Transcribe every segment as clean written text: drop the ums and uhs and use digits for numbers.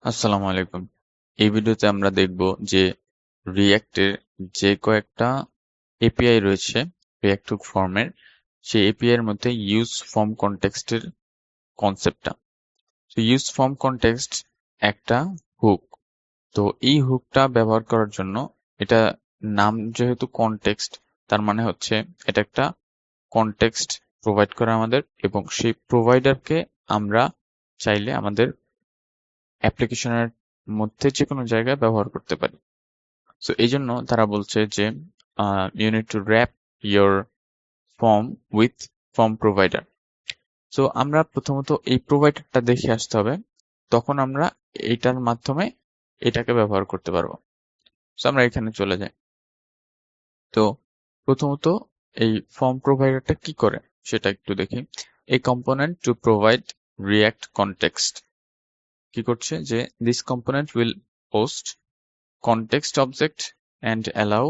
আসসালামু আলাইকুম। এই ভিডিওতে আমরা দেখব যে রিঅ্যাক্টের যে কয়েকটা এপিআই রয়েছে রিঅ্যাক্ট হুক ফর্মের, সেই এপিআই এর মধ্যে ইউজ ফর্ম কনটেক্সটের কনসেপ্টটা। তো ইউজ ফর্ম কনটেক্সট একটা হুক। তো এই হুকটা ব্যবহার করার জন্য, এটা নাম যেহেতু কনটেক্সট, তার মানে হচ্ছে এটা একটা কনটেক্সট প্রোভাইড করে আমাদের, এবং সেই প্রোভাইডারকে আমরা চাইলে আমাদের অ্যাপ্লিকেশনের মধ্যে যে কোনো জায়গায় ব্যবহার করতে পারি। সো এই জন্য তারা বলছে যে you need to wrap your form with form provider. So আমরা প্রথমত এই প্রোভাইডারটা দেখে আসতে হবে, তখন আমরা এইটার মাধ্যমে এটাকে ব্যবহার করতে পারবো। সো আমরা এখানে চলে যাই। তো প্রথমত এই ফর্ম প্রোভাইডারটা কি করে সেটা একটু দেখি। এই component to provide react context কি করছে যে this component will host context object and allow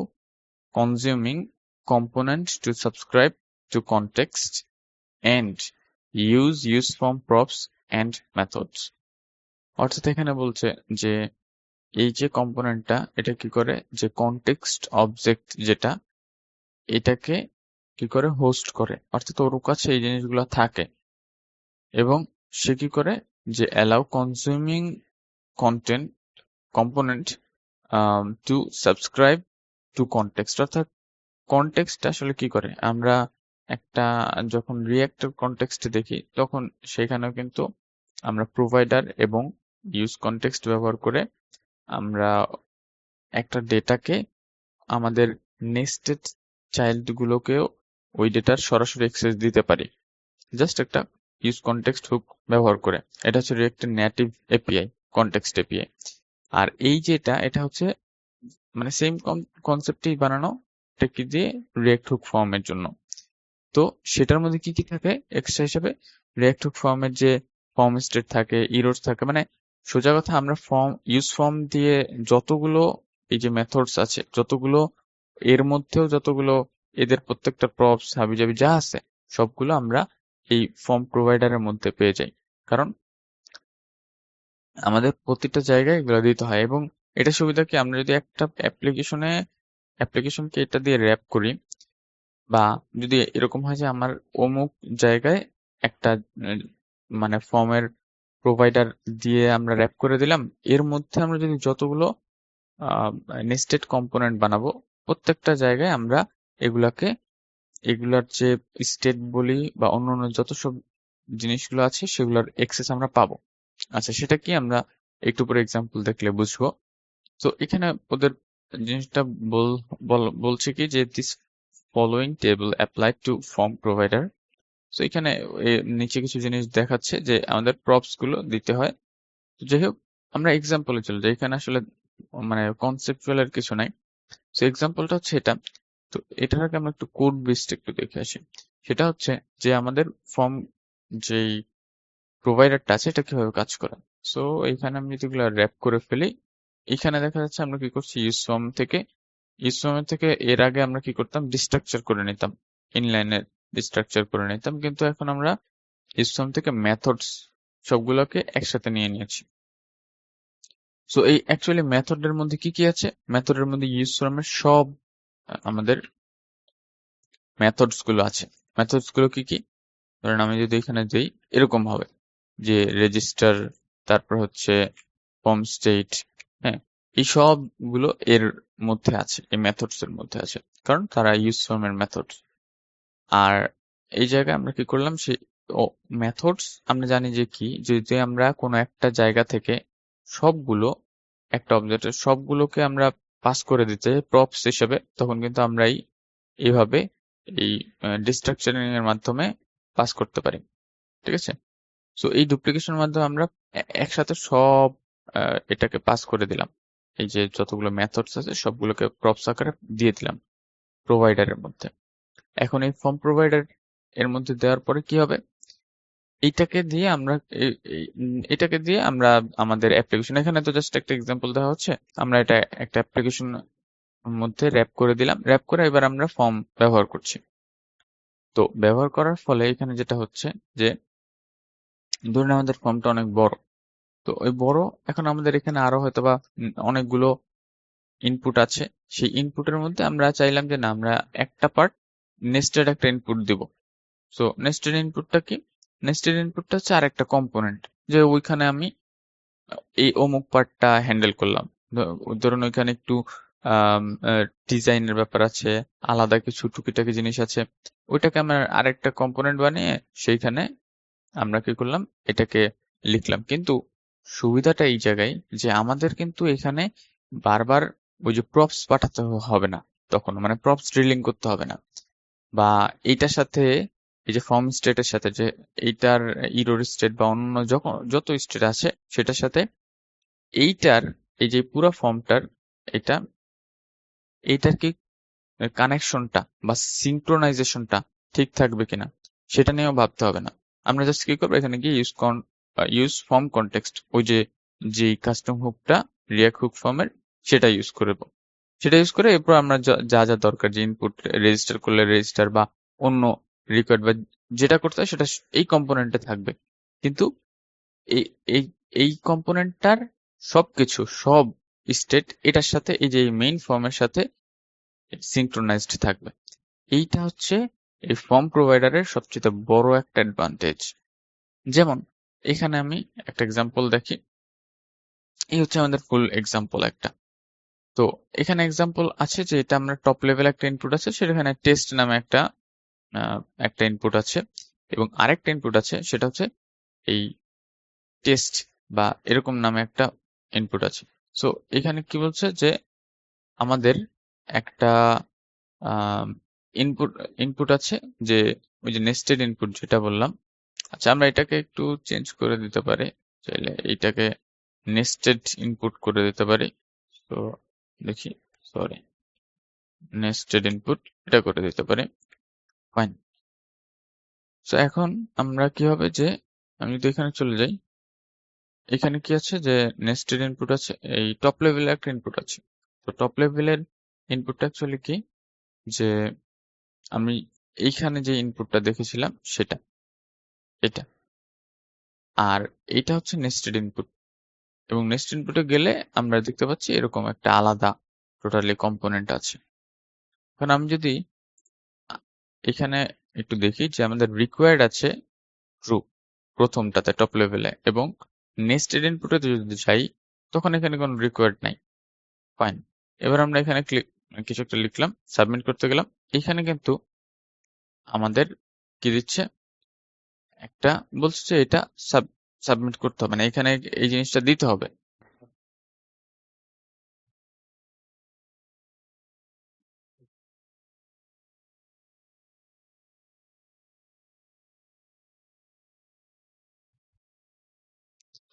consuming component to subscribe to context and use from props and methods। অর্থাৎ এখানে বলছে যে এই যে কম্পোনেন্টটা, এটা কি করে যে কনটেক্সট অবজেক্ট যেটা, এটাকে কি করে হোস্ট করে, অর্থাৎ ওর কাছে এই জিনিসগুলো থাকে, এবং সে কি করে যে allow consuming content component to subscribe to context. অর্থাৎ কনটেক্সট আসলে কি করে, আমরা একটা যখন রিঅ্যাক্টের কনটেক্সট দেখি তখন সেখানেও কিন্তু আমরা প্রোভাইডার এবং ইউজ কনটেক্সট ব্যবহার করে আমরা একটা ডেটাকে আমাদের নেস্টেড চাইল্ড গুলোকেও ওই ডেটার সরাসরি অ্যাক্সেস দিতে পারি, জাস্ট একটা ইউজ কনটেক্সট হুক ব্যবহার করে। এটা হচ্ছে রিঅ্যাক্টের নেটিভ এপিআই, কনটেক্সট এপিআই। আর এই যেটা, এটা হচ্ছে মানে সেম কনসেপ্টেই বানানো, এটা কি দিয়ে রিঅ্যাক্ট হুক ফর্মের জন্য। তো সেটার মধ্যে কি কি থাকে এক্সট্রা হিসেবে, রিঅ্যাক্ট হুক ফর্মের যে ফর্ম স্টেট থাকে, ইরোর্স থাকে, মানে সোজা কথা আমরা ফর্ম ইউজ ফর্ম দিয়ে যতগুলো এই যে মেথডস আছে, যতগুলো এর মধ্যেও যতগুলো এদের প্রত্যেকটা প্রপস হাবিজাবি যা আছে, সবগুলো আমরা এই ফর্ম প্রোভাইডারের মধ্যে পেয়ে যাই। কারণ আমাদের প্রতিটা জায়গায় এগুলো দিতে হয়। এবং এটা সুবিধা কি, আমরা যদি একটা অ্যাপ্লিকেশনকে এটা দিয়ে র্যাপ করি, বা যদি এরকম হয় যে আমার অমুক জায়গায় একটা মানে ফর্মের প্রোভাইডার দিয়ে আমরা র্যাপ করে দিলাম, এর মধ্যে আমরা যদি যতগুলো নেস্টেড কম্পোনেন্ট বানাবো, প্রত্যেকটা জায়গায় আমরা এগুলাকে এগুলার যে স্টেট বলি বা অন্যান্য যত সব জিনিসগুলো আছে সেগুলোর এক্সেস আমরা পাবো। আচ্ছা, সেটা কি আমরা একটু পরে এক্সাম্পল দেখলে বুঝবো। তো এখানে ওদের জিনিসটা বলছে কি যে this following table apply to form provider. তো এখানে নিচে কিছু জিনিস দেখাচ্ছে যে আমাদের প্রপস গুলো দিতে হয়। তো যাই হোক, আমরা এক্সাম্পলে চলে যাই। এখানে আসলে মানে কনসেপচুয়াল এর কিছু নাই। তো এক্সাম্পলটা হচ্ছে এটা। তো এটার আগে আমরা একটু কোড বেসড একটু দেখে আসি। সেটা হচ্ছে যে আমাদের ফর্ম যেই প্রোভাইডারটা আছে এটা কিভাবে কাজ করে। সো এখানে আমি যদি এগুলো র্যাপ করে ফেলি, এখানে দেখা যাচ্ছে আমরা কি করছি, ইউজ ফর্ম থেকে এর আগে আমরা কি করতাম, ডিস্ট্রাকচার করে নিতাম, ইনলাইনের ডিস্ট্রাকচার করে নিতাম, কিন্তু এখন আমরা ইউজ ফর্ম থেকে মেথডস সবগুলোকে একসাথে নিয়ে নিয়েছি। সো এই অ্যাকচুয়ালি মেথডের মধ্যে কি কি আছে, মেথডের মধ্যে ইউজ ফর্মের সব আমাদের মেথডস গুলো আছে। মেথডস গুলো কি কি, ধরেন আমি যদি এখানে দিই, এরকম হবে যে রেজিস্টার, তারপর হচ্ছে ফর্ম স্টেট, হ্যাঁ, এই সবগুলো এর মধ্যে আছে, এই মেথডস এর মধ্যে আছে, কারণ তারা ইউজ ফর্মের মেথড। আর এই জায়গায় আমরা কি করলাম, সেই মেথডস আমরা জানি যে কি, যদি আমরা কোনো একটা জায়গা থেকে সবগুলো একটা অবজেক্টের সবগুলোকে আমরা পাস করে দিতে প্রপস হিসেবে, তখন কিন্তু আমরা এইভাবে এই ডিস্ট্রাকচারিং এর মাধ্যমে পাস করতে পারি। ঠিক আছে। সো এই ডুপ্লিকেশনের মাধ্যমে আমরা একসাথে সব এটাকে পাস করে দিলাম, এই যে যতগুলো মেথডস আছে সবগুলোকে প্রপস আকারে দিয়ে দিলাম প্রোভাইডারের মধ্যে। এখন এই ফর্ম প্রোভাইডার এর মধ্যে দেওয়ার পরে কি হবে, এইটাকে দিয়ে আমরা এটাকে দিয়ে আমরা আমাদের অ্যাপ্লিকেশন, এখানে তো জাস্ট একটা এক্সাম্পল দেওয়া হচ্ছে, আমরা এটা একটা অ্যাপ্লিকেশন মধ্যে র্যাপ করে দিলাম, র্যাপ করে এবার আমরা ফর্ম ব্যবহার করছি। তো ব্যবহার করার ফলে এখানে যেটা হচ্ছে যে, ধরুন আমাদের ফর্মটা অনেক বড়, তো ওই বড়, এখন আমাদের এখানে আরো হয়তোবা অনেকগুলো ইনপুট আছে। সেই ইনপুটের মধ্যে আমরা চাইলাম যে না, আমরা একটা পার্ট নেস্টেড একটা ইনপুট দিব। সো নেস্টেড ইনপুটটা কি? নেস্টেড ইনপুটটা হচ্ছে আর একটা কম্পোনেন্ট, যে ওইখানে আমি এই অমুক পার্টটা হ্যান্ডেল করলাম। ধরুন ওইখানে একটু ডিজাইনের ব্যাপার আছে, আলাদা কিছু টুকিটাকি জিনিস আছে, ওইটাকে আমরা আরেকটা কম্পোনেন্ট বানিয়ে সেইখানে আমরা কি করলাম, এটাকে লিখলাম। কিন্তু সুবিধাটা এই জায়গায় যে আমাদের কিন্তু এখানে বারবার ওই যে প্রপস পাঠাতে হবে না, তখন মানে প্রপস ড্রিলিং করতে হবে না। বা এইটার সাথে এই যে ফর্ম স্টেটের সাথে যে এইটার ইরোর স্টেট বা অন্য যত স্টেট আছে সেটার সাথে এইটার এই যে পুরো ফর্মটার এটা এইটার কি কানেকশনটা বা সিঙ্ক্রোনাইজেশনটা ঠিক থাকবে কিনা সেটা নিয়েও ভাবতে হবে না। আমরা জাস্ট কি করবো, এখানে গিয়ে ইউজ ফর্ম কনটেক্সট, ওই যে কাস্টম হুকটা রিয়াক্ট হুক ফর্মের, সেটা ইউজ করবো। সেটা ইউজ করে এরপর আমরা যা যা দরকার, যে ইনপুট রেজিস্টার করলে রেজিস্টার বা অন্য রিকোয়ার্ড বা যেটা করতে হয় সেটা এই কম্পোনেন্টে থাকবে। কিন্তু এই এই এই কম্পোনেন্টটার সবকিছু সব স্টেট এটার সাথে এই যে মেইন ফর্মের সাথে সিঙ্ক্রোনাইজড থাকবে। এইটা হচ্ছে এই ফর্ম প্রোভাইডারের সবচেয়ে বড় একটা অ্যাডভান্টেজ। যেমন এখানে আমি একটা এক্সাম্পল দেখি, এই হচ্ছে আমাদের ফুল এক্সাম্পল একটা। তো এখানে এক্সাম্পল আছে যে এটা আমরা টপ লেভেল একটা ইনপুট আছে, সেখানে টেস্ট নামে একটা ইনপুট আছে, এবং আরেকটা ইনপুট আছে সেটা হচ্ছে এই টেস্ট বা এরকম নামে একটা ইনপুট আছে। সো এখানে কি বলছে যে আমাদের একটা ইনপুট ইনপুট আছে, যে ওই যে নেস্টেড ইনপুট যেটা বললাম। আচ্ছা, আমরা এটাকে একটু চেঞ্জ করে দিতে পারি, চাইলে এইটাকে নেস্টেড ইনপুট করে দিতে পারি। তো দেখি, সরি, নেস্টেড ইনপুট এটা করে দিতে পারি, ফাইন। তো এখন আমরা কি হবে, যে আমি যদি এখানে চলে যাই, এখানে কি আছে যে নেস্টেড ইনপুট আছে, এই টপ লেভেলের একটা ইনপুট আছে। তো টপ লেভেলের ইনপুটটা অ্যাকচুয়ালি কি, যে আমি এইখানে যে ইনপুটটা দেখেছিলাম সেটা এটা, আর এটা হচ্ছে নেস্টেড ইনপুট। এবং নেস্টেড ইনপুটে গেলে আমরা দেখতে পাচ্ছি এরকম একটা আলাদা টোটালি কম্পোনেন্ট আছে। এখন আমি যদি এখানে একটু দেখি, যে আমাদের রিকোয়ার্ড আছে ট্রু প্রথমটাতে টপ লেভেলে, এবং নেস্টেড ইনপুটে যদি যাই তখন এখানে কোনো রিকোয়ার্ড নাই, ফাইন। এবার আমরা এখানে কিছু একটা লিখলাম, সাবমিট করতে গেলাম, এখানে কিন্তু আমাদের কি দিচ্ছে, একটা বলছে যে এটা সাবমিট করতে হবে, মানে এখানে এই জিনিসটা দিতে হবে।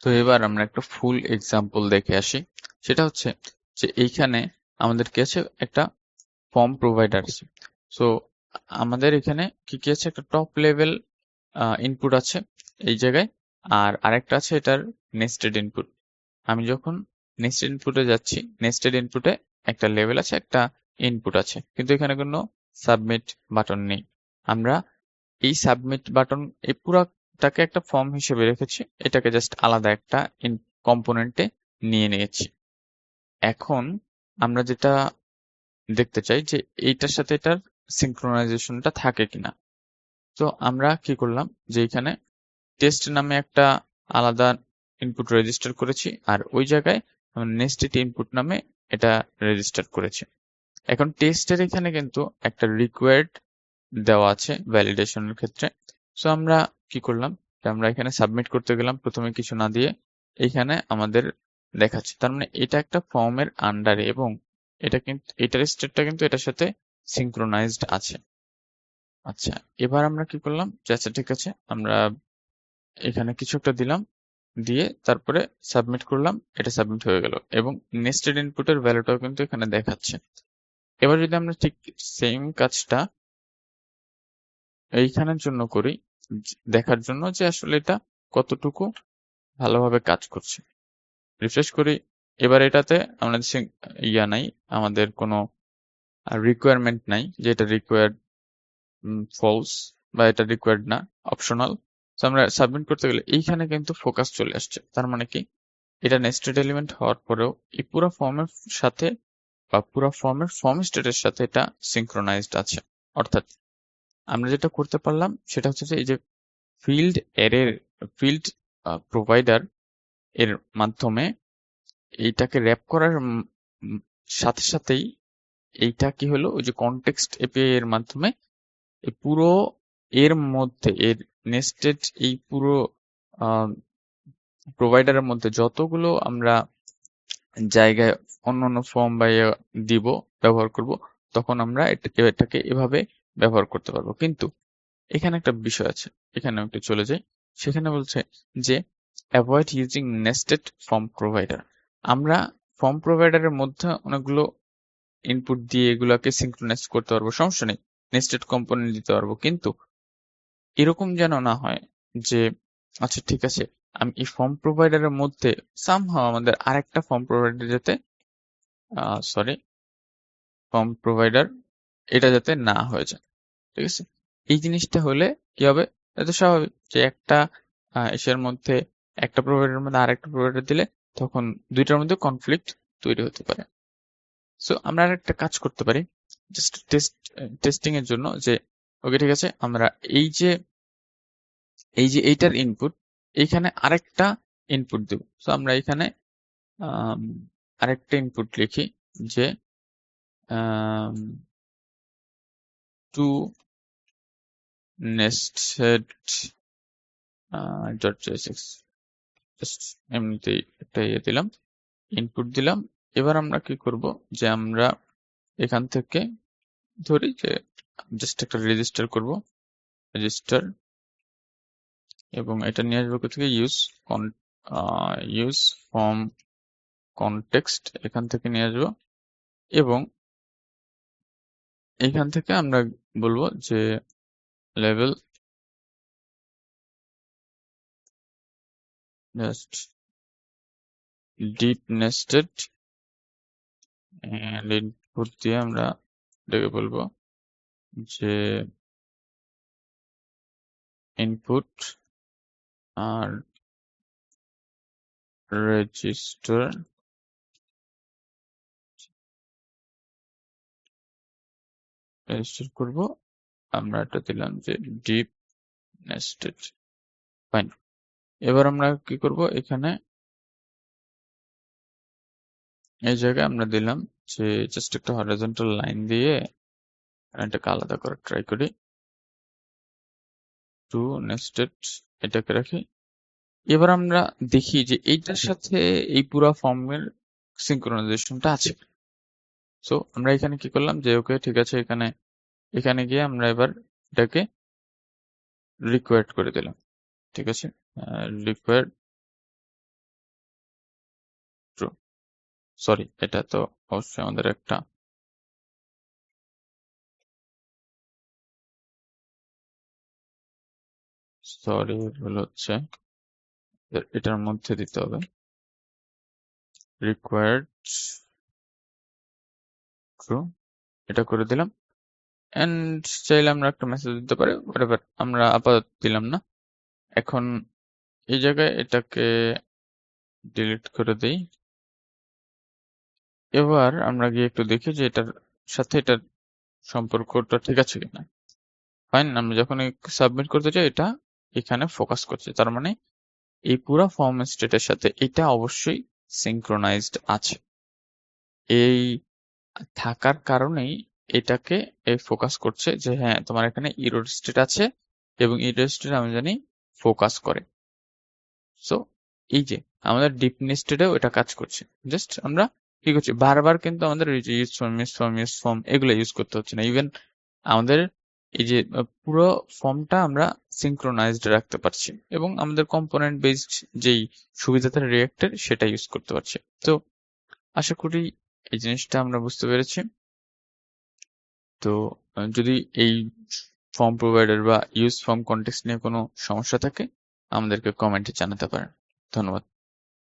তো এবার আমরা একটা ফুল এক্সাম্পল দেখে আসি। সেটা হচ্ছে যে এইখানে আমাদের কি আছে, একটা ফর্ম প্রোভাইডার আছে। সো আমাদের এখানে কি কি আছে, একটা টপ লেভেল ইনপুট আছে এই জায়গায়, আর আরেকটা আছে এটার নেস্টেড ইনপুট। আমি যখন নেস্টেড ইনপুটে যাচ্ছি, নেস্টেড ইনপুটে একটা লেভেল আছে, একটা ইনপুট আছে, কিন্তু এখানে কোনো সাবমিট বাটন নেই। আমরা এই সাবমিট বাটন এই পুরাটাকে একটা ফর্ম হিসেবে রেখেছি, এটাকে জাস্ট আলাদা একটা কম্পোনেন্টে নিয়ে নিয়েছি। এখন আমরা যেটা দেখতে চাই যে এইটার সাথে এটার সিঙ্ক্রোনাইজেশনটা থাকে কিনা। তো আমরা কি করলাম, যে এখানে টেস্ট নামে একটা আলাদা ইনপুট রেজিস্টার করেছি, আর ওই জায়গায় নেস্টেড ইনপুট নামে এটা রেজিস্টার করেছি। এখন টেস্টের এখানে কিন্তু একটা রিকোয়ার্ড দেওয়া আছে ভ্যালিডেশনের ক্ষেত্রে। সো আমরা কি করলাম, আমরা এখানে সাবমিট করতে গেলাম, প্রথমে কিছু না দিয়ে এইখানে আমাদের দেখাচ্ছে, তার মানে এটা একটা ফর্মের আন্ডারে, এবং এটা কিন্তু এটার স্টেটটা কিন্তু এটার সাথে সিঙ্ক্রোনাইজড আছে। আচ্ছা, এবার আমরা কি করলাম, যে আচ্ছা ঠিক আছে, আমরা এখানে কিছু একটা দিলাম, দিয়ে তারপরে সাবমিট করলাম, এটা সাবমিট হয়ে গেল, এবং নেস্টেড ইনপুটের ভ্যালুটাও কিন্তু এখানে দেখাচ্ছে। এবার যদি আমরা ঠিক সেম কাজটা এইখানের জন্য করি, দেখার জন্য যে আসলে এটা কতটুকু ভালোভাবে কাজ করছে, রিফ্রেশ করি। এবার এটাতে আমাদের নাই, আমাদের কোনো রিকোয়ারমেন্ট নাই যে এটা রিকোয়ার্ড ফলস বা এটা রিকোয়ার্ড না, অপশনাল। তো আমরা সাবমিট করতে গেলে এইখানে কিন্তু ফোকাস চলে আসছে, তার মানে কি এটা নেস্টেড এলিমেন্ট হওয়ার পরেও এই পুরো ফর্মের সাথে বা পুরো ফর্মের ফর্ম স্টেটের সাথে এটা সিঙ্ক্রোনাইজড আছে। অর্থাৎ আমরা যেটা করতে পারলাম সেটা হচ্ছে যে এই যে ফিল্ড এর ফিল্ড প্রোভাইডার এর মাধ্যমে এইটাকে র্যাপ করার সাথে সাথেই এইটা কি হলো, ওই যে কনটেক্সট এপিআই এর মাধ্যমে এই পুরো এর মধ্যে এর নেস্টেড এই পুরো প্রোভাইডারের মধ্যে যতগুলো আমরা জায়গায় অন্যান্য ফর্ম বা দিব ব্যবহার করব, তখন আমরা এটাকে এভাবে ব্যবহার করতে পারবো। কিন্তু এখানে একটা বিষয় আছে, এখানে একটু চলে যাই। সেখানে বলছে যে avoid using nested form provider. আমরা ফর্ম প্রোভাইডারের মধ্যে অনেকগুলো ইনপুট দিয়ে এগুলাকে সিঙ্ক্রোনাইজ করতে পারবো, সমস্যা নেই, নেস্টেড কম্পোনেন্ট দিতে পারবো। কিন্তু এরকম যেন না হয় যে আচ্ছা ঠিক আছে, আমি এই ফর্ম প্রোভাইডারের মধ্যে সামহাও আমাদের আরেকটা ফর্ম প্রোভাইডার যাতে ফর্ম প্রোভাইডার এটা যাতে না হয়ে যায়। ঠিক আছে, এই জিনিসটা হলে কি হবে, এটা স্বাভাবিক যে একটা এর মধ্যে একটা প্রোভাইডারের মধ্যে আরেকটা প্রোভাইডার দিলে তখন দুইটার মধ্যে কনফ্লিক্ট তৈরি হতে পারে। সো আমরা আরেকটা কাজ করতে পারি জাস্ট টেস্টিং এর জন্য, যে ওকে ঠিক আছে, আমরা এইটার ইনপুট এইখানে আরেকটা ইনপুট দেব। সো আমরা এখানে আরেকটা ইনপুট লিখি যে টু nested .jsx, জাস্ট এমনিতেই একটা দিলাম, ইনপুট দিলাম। এবার আমরা কি করব, যে আমরা এখান থেকে ধরি যে জাস্ট একটা রেজিস্টার করব, রেজিস্টার, এবং এটা নিয়ে আসবো থেকে ইউজ ফর্ম কনটেক্সট, এখান থেকে নিয়ে আসবো, এবং এখান থেকে আমরা বলবো যে level just deep nested, and input দিয়ে আমরা এটাকে বলবো যে ইনপুট আর রেজিস্টার করব। আমরা এটা দিলাম যে ডিপ নেস্টেড, ফাইন। এবার আমরা কি করব, এখানে এই জায়গায় আমরা দিলাম যে জাস্ট একটা হরাইজন্টাল লাইন দিয়ে এটাকে আলাদা করার ট্রাই করি, টু নেস্টেড এটাকে রাখি। এবার আমরা দেখি যে এইটার সাথে এই পুরো ফর্মের সিঙ্ক্রোনাইজেশনটা আছে। সো আমরা এখানে কি করলাম, যে ওকে ঠিক আছে, এখানে গিয়ে আমরা এবার এটাকে রিকোয়ার্ড করে দিলাম। ঠিক আছে, রিকোয়ার্ড ট্রু, সরি এটা তো অবশ্যই আমাদের একটা সরি ভুল হচ্ছে, এটার মধ্যে দিতে হবে রিকোয়ার্ড ট্রু, এটা করে দিলাম। এন্ড চাইলে আমরা একটা মেসেজ দিতে পারি, হোয়াটএভার, আমরা আপাতত দিলাম না। এখন এই জায়গায় এটাকে ডিলিট করে দেই। এবার আমরা গিয়ে একটু দেখি যে এটার সাথে এটার সম্পর্কটা ঠিক আছে কিনা। ফাইন, আমরা যখন সাবমিট করতে চাই এটা এখানে ফোকাস করছে, তার মানে এই পুরো ফর্ম স্টেটের সাথে এটা অবশ্যই সিঙ্ক্রোনাইজড আছে। এই থাকার কারণেই এটাকে ফোকাস করছে যে হ্যাঁ তোমার এখানে ইরর স্টেট আছে, এবং ইরর স্টেট আমি জানি ফোকাস করে। সো এই যে আমাদের ডিপ নেস্টেডেও এটা কাজ করছে। জাস্ট আমরা কি করছি, বারবার কিন্তু আমাদের ইউজ ফর্ম এগুলো ইউজ করতে হচ্ছে না। ইভেন আমাদের এই যে পুরো ফর্মটা আমরা সিঙ্ক্রোনাইজড রাখতে পারছি, এবং আমাদের কম্পোনেন্ট বেসড যেই সুবিধাটা রিয়েক্টের সেটা ইউজ করতে পারছি। তো আশা করি এই জিনিসটা আমরা বুঝতে পেরেছি। তো যদি এই ফর্ম প্রোভাইডার বা ইউজ ফর্ম কনটেক্সট নিয়ে কোনো সমস্যা থাকে আমাদেরকে কমেন্টে জানাতে পারেন। ধন্যবাদ।